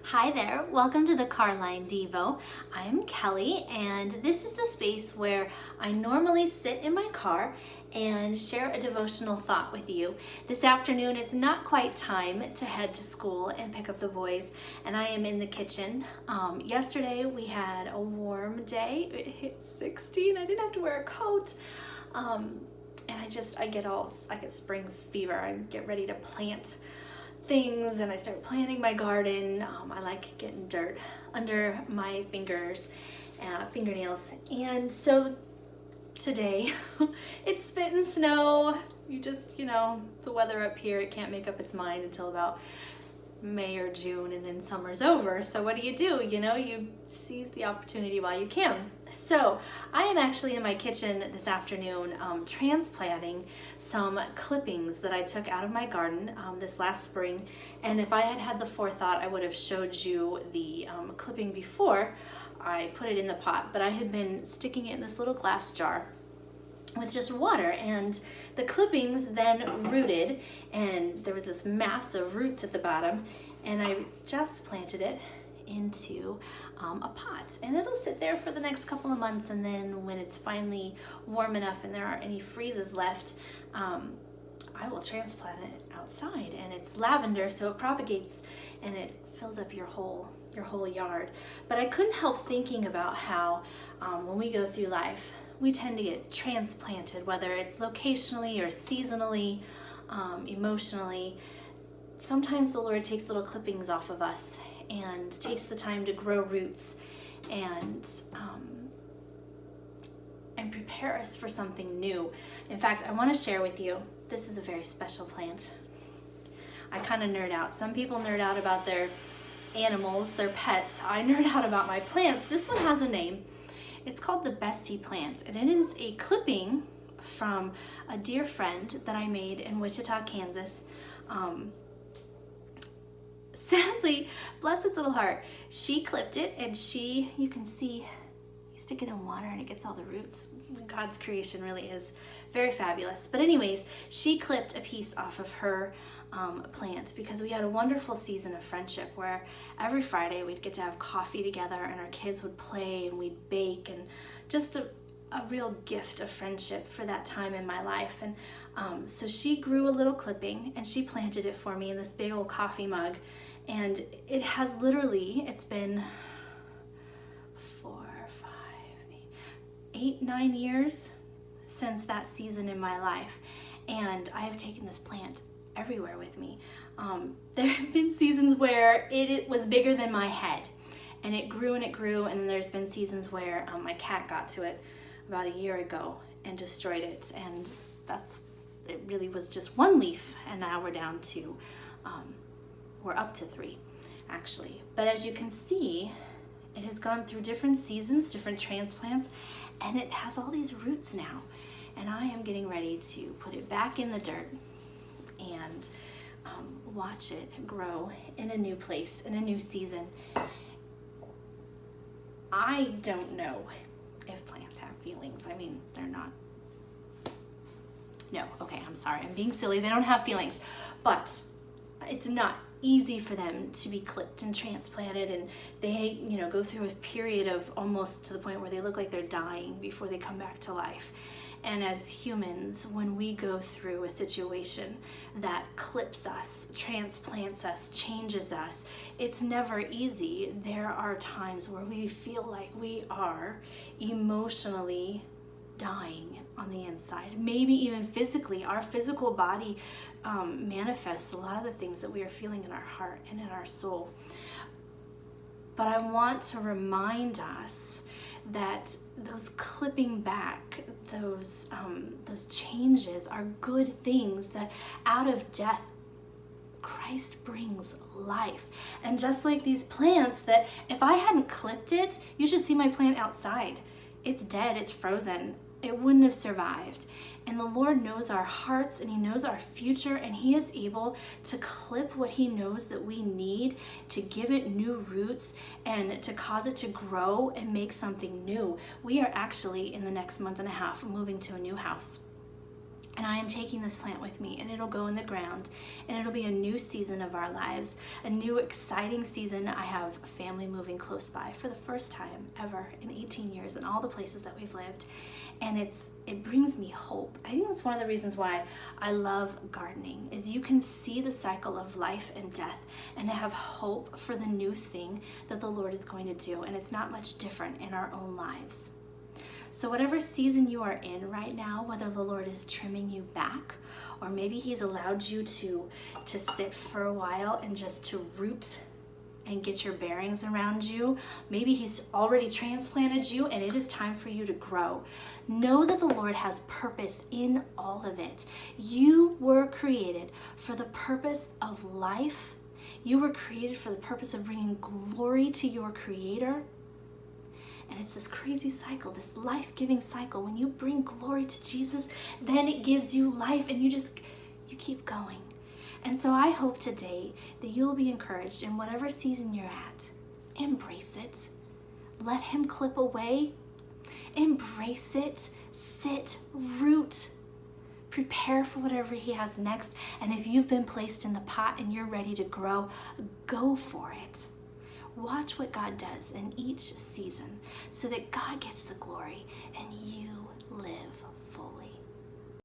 Hi there, welcome to the Car Line Devo. I'm Kelly, and this is the space where I normally sit in my car and share a devotional thought with you. This afternoon, it's not quite time to head to school and pick up the boys, and I am in the kitchen. Yesterday, we had a warm day. It hit 16. I didn't have to wear a coat. And I get spring fever. I get ready to plant things and I start planting my garden. I like getting dirt under my fingernails. And so today it's spitting snow. The weather up here, it can't make up its mind until about May or June, and then summer's over. So what do? You seize the opportunity while you can. So I am actually in my kitchen this afternoon transplanting some clippings that I took out of my garden this last spring. And if I had had the forethought, I would have showed you the clipping before I put it in the pot. But I had been sticking it in this little glass jar with just water, and the clippings then rooted, and there was this mass of roots at the bottom, and I just planted it into a pot, and it'll sit there for the next couple of months, and then when it's finally warm enough and there aren't any freezes left, I will transplant it outside. And it's lavender, so it propagates and it fills up your whole yard. But I couldn't help thinking about how when we go through life, we tend to get transplanted, whether it's locationally or seasonally, emotionally. Sometimes the Lord takes little clippings off of us and takes the time to grow roots and prepare us for something new. In fact, I want to share with you, this is a very special plant. I kind of nerd out. Some people nerd out about their animals, their pets. I nerd out about my plants. This one has a name. It's called the Bestie plant, and it is a clipping from a dear friend that I made in Wichita, Kansas. Sadly, bless its little heart, she clipped it, and you can see, you stick it in water and it gets all the roots. God's creation really is very fabulous. But anyways, she clipped a piece off of her plant because we had a wonderful season of friendship where every Friday we'd get to have coffee together and our kids would play and we'd bake, and just a real gift of friendship for that time in my life. And so she grew a little clipping and she planted it for me in this big old coffee mug, and it has literally, it's been 8-9 years since that season in my life, and I have taken this plant everywhere with me. There have been seasons where it was bigger than my head, and it grew and it grew, and then there's been seasons where my cat got to it about a year ago and destroyed it, and it really was just one leaf, and now we're down to we're up to 3 actually. But as you can see, it has gone through different seasons, different transplants, and it has all these roots now, and I am getting ready to put it back in the dirt and watch it grow in a new place, in a new season. I don't know if plants have feelings. I mean, they're not. No, okay, I'm sorry, I'm being silly. They don't have feelings, but it's not easy for them to be clipped and transplanted, and they go through a period of almost to the point where they look like they're dying before they come back to life. And as humans, when we go through a situation that clips us, transplants us, changes us, it's never easy. There are times where we feel like we are emotionally dying on the inside, maybe even physically. Our physical body manifests a lot of the things that we are feeling in our heart and in our soul. But I want to remind us that those clipping back, those changes are good things, that out of death Christ brings life. And just like these plants, that if I hadn't clipped it, you should see my plant outside. It's dead, it's frozen. It wouldn't have survived. And the Lord knows our hearts, and He knows our future, and He is able to clip what He knows that we need to give it new roots and to cause it to grow and make something new. We are actually, in the next month and a half, moving to a new house. And I am taking this plant with me, and it'll go in the ground, and it'll be a new season of our lives, a new exciting season. I have family moving close by for the first time ever in 18 years in all the places that we've lived. And it brings me hope. I think that's one of the reasons why I love gardening, is you can see the cycle of life and death and have hope for the new thing that the Lord is going to do. And it's not much different in our own lives. So whatever season you are in right now, whether the Lord is trimming you back, or maybe he's allowed you to sit for a while and just to root and get your bearings around you. Maybe he's already transplanted you and it is time for you to grow. Know that the Lord has purpose in all of it. You were created for the purpose of life. You were created for the purpose of bringing glory to your Creator. And it's this crazy cycle, this life-giving cycle. When you bring glory to Jesus, then it gives you life and you keep going. And so I hope today that you'll be encouraged in whatever season you're at. Embrace it. Let him clip away. Embrace it. Sit, root. Prepare for whatever he has next. And if you've been placed in the pot and you're ready to grow, go for it. Watch what God does in each season so that God gets the glory and you live fully.